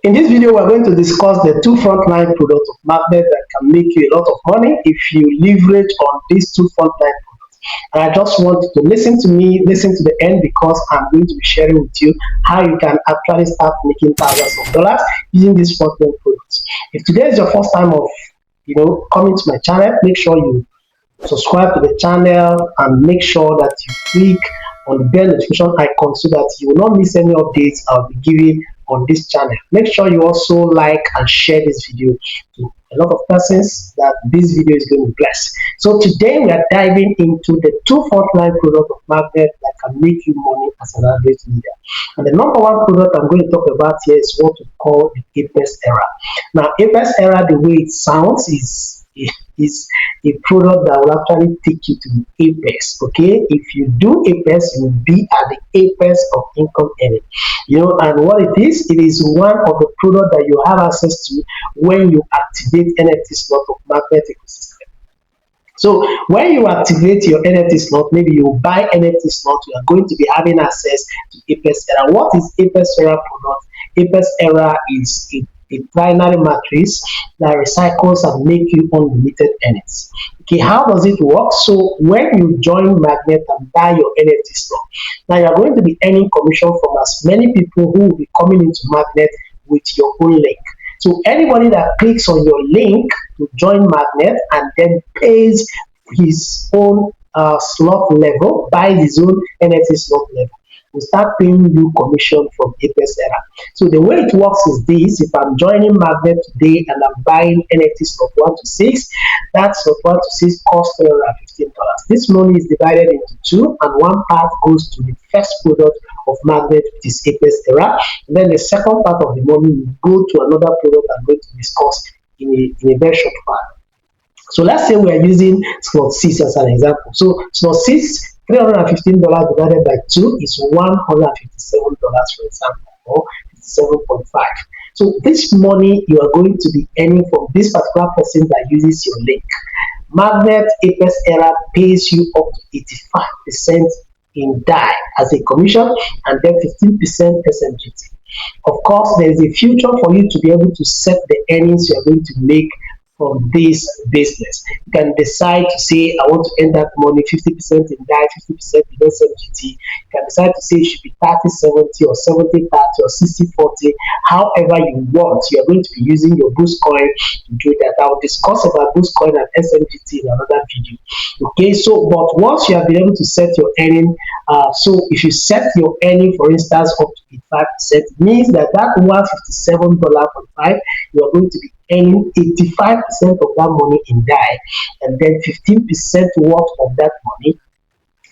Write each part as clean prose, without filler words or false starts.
In this video, we're going to discuss the two frontline products of magnet that can make you a lot of money if you leverage on these two frontline products. And I just want you to listen to me, listen to the end, because I'm going to be sharing with you how you can actually start making thousands of dollars using these frontline products. If today is your first time of coming to my channel, make sure you subscribe to the channel and make sure that you click on the bell notification icon so that you will not miss any updates I'll be giving on this channel. Make sure you also like and share this video to a lot of persons that this video is going to bless. So today we are diving into the two frontline products of magnet that can make you money as an average leader. And the number one product I'm going to talk about here is what we call the Apex Era. Now, Apex Era, the way it sounds, is a product that will actually take you to the apex. Okay, if you do apex, you will be at the apex of income earning. And what it is one of the products that you have access to when you activate NFT slot of magnet ecosystem. So when you activate your NFT slot, maybe you buy NFT slot, you are going to be having access to Apex Era. What is Apex Era product? Apex Era is a binary matrix that recycles and make you unlimited earnings. Okay, how does it work? So when you join magnet and buy your NFT slot, now you are going to be earning commission from as many people who will be coming into magnet with your own link. So anybody that clicks on your link to join magnet and then pays his own slot level, buys his own NFT slot level, will start paying you commission from Apex Era. So the way it works is this: if I'm joining magnet today and I'm buying NFT slot 1 to 6, that slot 1 to 6 costs $315. This money is divided into two, and one part goes to the first product of magnet, which is Apex Era, and then the second part of the money will go to another product I'm going to discuss in a very short while. So let's say we are using slot 6 as an example. So slot 6, $315 divided by 2 is $157, for example, or 57.5. So this money you are going to be earning from this particular person that uses your link. Magnet Apex Era pays you up to 85% in DAI as a commission, and then 15% SMGT. Of course, there is a future for you to be able to set the earnings you are going to make from this business. You can decide to say, I want to earn that money 50% in DAI, 50% in SMGT. You can decide to say it should be 30-70 or 70-30 or 60-40, however you want. You are going to be using your Boost coin to do that. I will discuss about Boost coin and SMGT in another video. Okay, so but once you have been able to set your earning, so if you set your earning, for instance, up to 85%, it means that $157.5, you are going to be earning 85% of that money in DAI, and then 15% worth of that money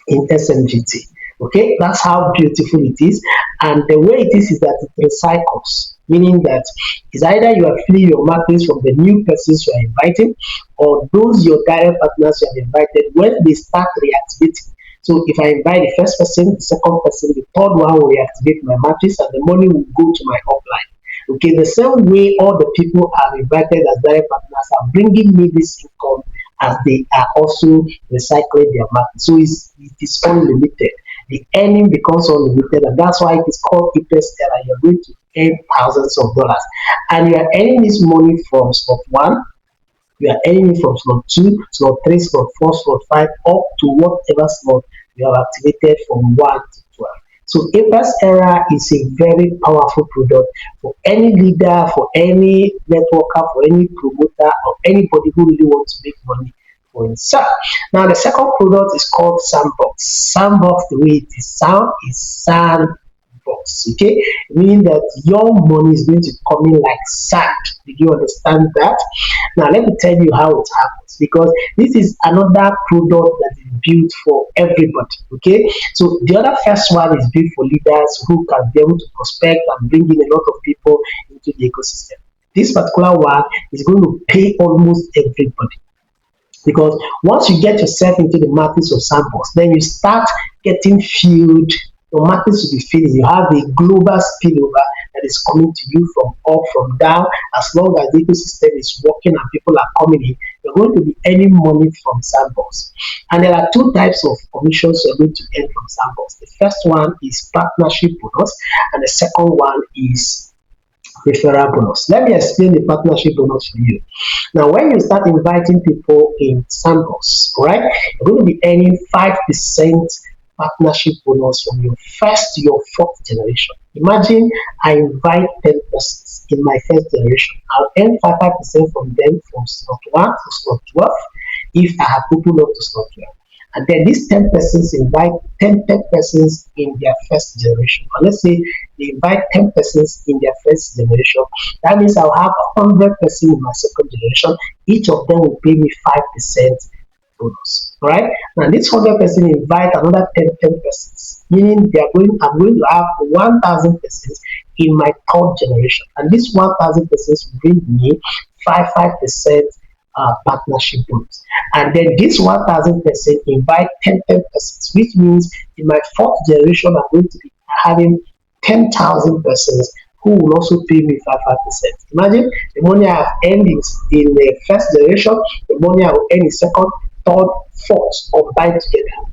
in SMGT. Okay, that's how beautiful it is. And the way it is that it recycles, meaning that it's either you are filling your markets from the new persons you are inviting, or those your direct partners you have invited when they start reactivating. So if I invite the first person, the second person, the third one will reactivate my matches, and the money will go to my upline. Okay, the same way all the people are invited as direct partners are bringing me this income as they are also recycling their market. So it is unlimited. The earning becomes unlimited, and that's why it is called Apex Era. You're going to earn thousands of dollars, and you are earning this money from slot 1, you are earning it from slot 2, slot 3, slot 4, slot 5, up to whatever slot you have activated from 1 to 12. So Apex Era is a very powerful product for any leader, for any networker, for any promoter, or anybody who really wants to make money for himself. Now, the second product is called Sandbox. Sandbox, the way it is sound, is Sandbox. Okay, meaning that your money is going to come in like sand. Did you understand that? Now, let me tell you how it happens, because this is another product that is built for everybody. Okay, so the other first one is built for leaders who can be able to prospect and bring in a lot of people into the ecosystem. This particular one is going to pay almost everybody, because once you get yourself into the markets of Sandbox, then you start getting filled. Your markets will be filled. You have a global spillover that is coming to you from up, from down. As long as the ecosystem is working and people are coming in, you're going to be earning money from Sandbox. And there are two types of commissions you're going to earn from Sandbox. The first one is partnership bonus, and the second one is referral bonus. Let me explain the partnership bonus for you. Now, when you start inviting people in Sandbox, right, you're going to be earning 5% partnership bonus from your first to your fourth generation. Imagine I invite 10 persons in my first generation. I'll earn 5% from them from slot 1 to slot 12 if I have opened up to slot 12. And then these 10 persons invite 10 persons in their first generation. Or let's say they invite 10 persons in their first generation. That means I'll have 100 persons in my second generation. Each of them will pay me 5% bonus. Right? Now this 100 person invite another 10 persons, meaning I'm going to have 1,000 persons in my third generation. And this 1,000 persons will bring me 5% partnership bonus. And then this 1,000% invite 10 persons, which means in my fourth generation, I'm going to be having 10,000 persons who will also pay me 5%. Imagine the money I have earned in the first generation, the money I will earn in second, third, fourth, combined together.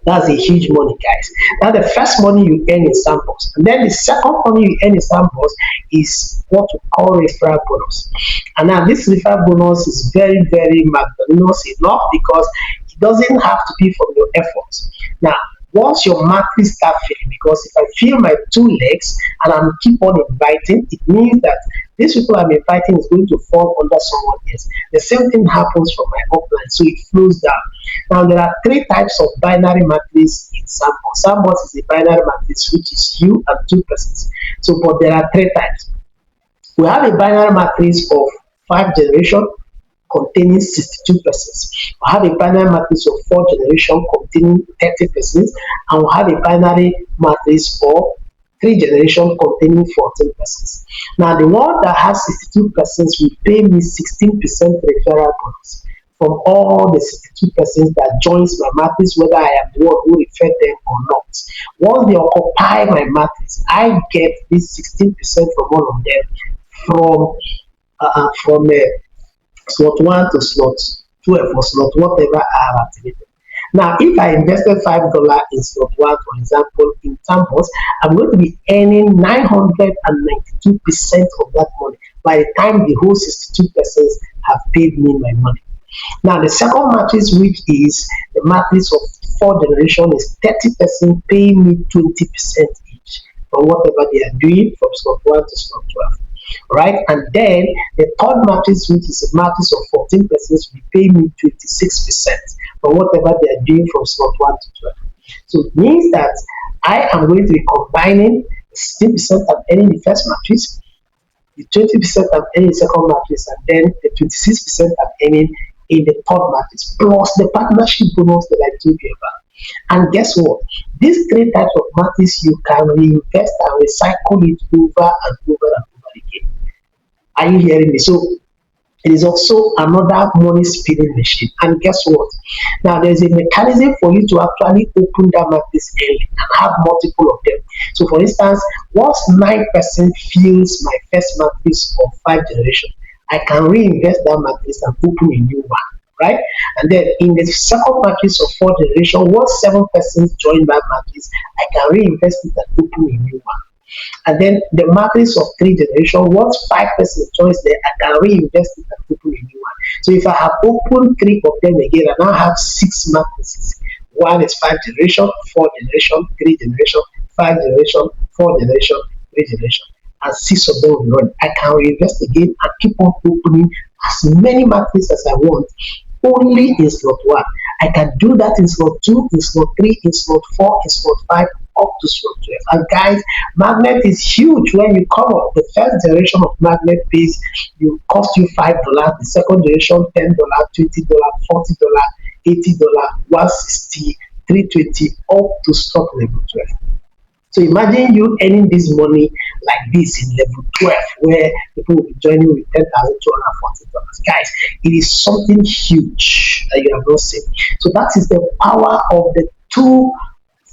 That's a huge money, guys. Now, the first money you earn in Sandbox, and then the second money you earn in Sandbox is what we call referral bonus. And now, this referral bonus is very, very magnanimous enough because it doesn't have to be from your efforts. Now, once your matrix start filling, because if I fill my two legs and I'm keep on inviting, it means that these people I'm inviting is going to fall under someone else. The same thing happens from my upline, so it flows down. Now there are three types of binary matrix in Sandbox. Sandbox is a binary matrix which is you and two persons. So, but there are three types. We have a binary matrix of 5 generation containing 62 persons. We have a binary matrix of 4 generation containing 30 persons, and we have a binary matrix of 3 generation containing 14 persons. Now, the one that has 62 persons will pay me 16% referral bonus from all the 62 persons that joins my matrix, whether I am the one who referred them or not. Once they occupy my matrix, I get this 16% from all of them from slot 1 to slot 12 or slot whatever I have activated. Now, if I invested $5 in slot 1, for example, in Sandbox, I'm going to be earning 992% of that money by the time the whole 62 persons have paid me my money. Now, the second matrix, which is the matrix of 4 generation, is 30% paying me 20% each for whatever they are doing from slot 1 to slot 12. Right, and then the third matrix, which is a matrix of 14 persons, will pay me 26% for whatever they are doing from slot 1 to 12. So it means that I am going to be combining 16% I'm earning in the first matrix, the 20% I'm earning in the second matrix, and then the 26% I'm earning in the third matrix, plus the partnership bonus that I told you about. And guess what? These three types of matrix, you can reinvest and recycle it over and over and over again. Are you hearing me? So it is also another money spinning machine. And guess what? Now there's a mechanism for you to actually open that matrix early and have multiple of them. So for instance, once 9% fills my first matrix of 5 generation, I can reinvest that matrix and open a new one. Right? And then in the second matrix of 4 generation, once 7 persons join that matrix, I can reinvest it and open a new one. And then the matrix of 3 generation, once 5 persons joins there, I can reinvest it and open a new one. So if I have opened 3 of them again, I now have 6 matrices. One is 5 generation, 4 generation, 3 generation, 5 generation, 4 generation, 3 generation, and 6 of them will run. I can reinvest again and keep on opening as many matrices as I want, only in slot 1. I can do that in slot 2, in slot 3, in slot 4, in slot 5, up to slot 12. And guys, magnet is huge when you come up. The first generation of magnet pays you cost you $5, the second generation $10, $20, $40, $80, $160, $320, up to stock level 12. So imagine you earning this money like this in level 12, where people will be joining with $10,240. Guys, it is something huge that you have not seen. So that is the power of the two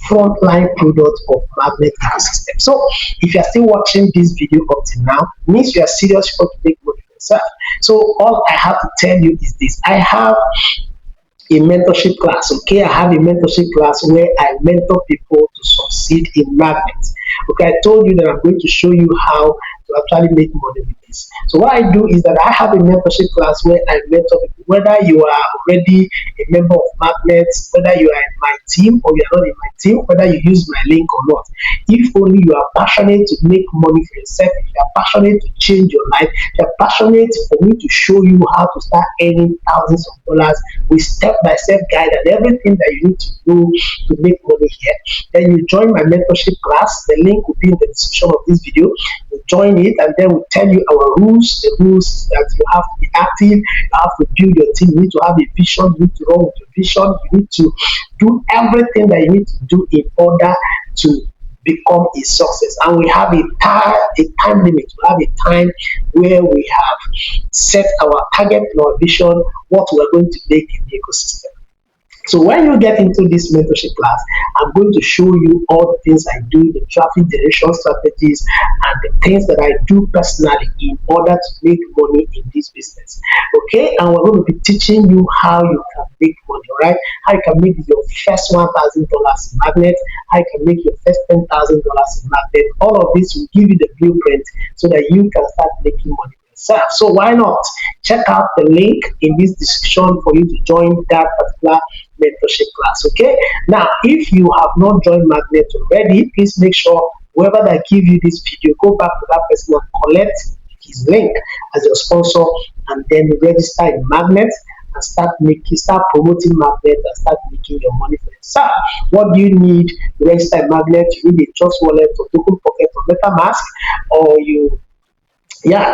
frontline products of magnet ecosystem. So if you are still watching this video up to now, it means you are serious for to take money for yourself. So all I have to tell you is this: I have a mentorship class. Okay, I have a mentorship class where I mentor people to succeed in magnets. Okay, I told you that I'm going to show you how to actually make money with this. So what I do is that I have a mentorship class where I mentor people, whether you are already a member of Magnets, whether you are in my team or you are not in my team, whether you use my link or not. If only you are passionate to make money for yourself, if you are passionate to change your life, if you are passionate for me to show you how to start earning thousands of dollars with step-by-step guide and everything that you need to do to make money here, then you join my mentorship class. The link will be in the description of this video. You join it and then we'll tell you our rules, the rules that you have to be active, you have to build your team, you need to have a vision, you need to run with your vision, you need to do everything that you need to do in order to become a success. And we have a time limit. We have a time where we have set our target and our vision, what we're going to make in the ecosystem. So when you get into this mentorship class, I'm going to show you all the things I do, the traffic generation strategies, and the things that I do personally in order to make money in this business. Okay, and we're going to be teaching you how you can make money, all right? How you can make your first $1,000 in Magnet, how you can make your first $10,000 in Magnet. All of this will give you the blueprint so that you can start making money. So why not check out the link in this description for you to join that particular mentorship class? Okay, now if you have not joined Magnet already, please make sure whoever that give you this video, go back to that person and collect his link as your sponsor, and then register in Magnet and start promoting Magnet and start making your money for yourself. What do you need to register in Magnet? You need a Trust Wallet or Token Pocket or MetaMask, or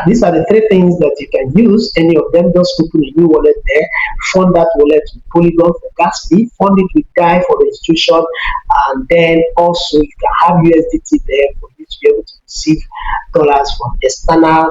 these are the three things that you can use. Any of them, just open a new wallet there, fund that wallet with Polygon for gas fee, fund it with DAI for registration, and then also you can have USDT there for you to be able to receive dollars from external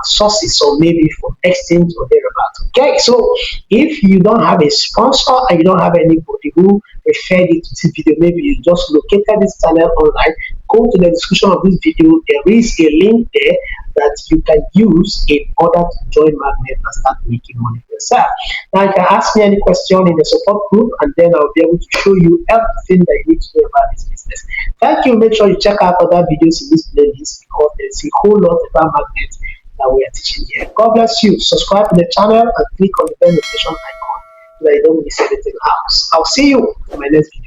sources, or maybe from exchange or thereabouts. Okay, so if you don't have a sponsor and you don't have anybody who referred you to this video, maybe you just located this channel online, go to the description of this video. There is a link there that you can use in order to join Magnet and start making money for yourself. Now you can ask me any question in the support group, and then I'll be able to show you everything that you need to know about this business. Thank you. Make sure you check out other videos in this playlist, because there's a whole lot about Magnet that we are teaching here. God bless you. Subscribe to the channel and click on the bell notification icon so that you don't miss anything else. I'll see you in my next video.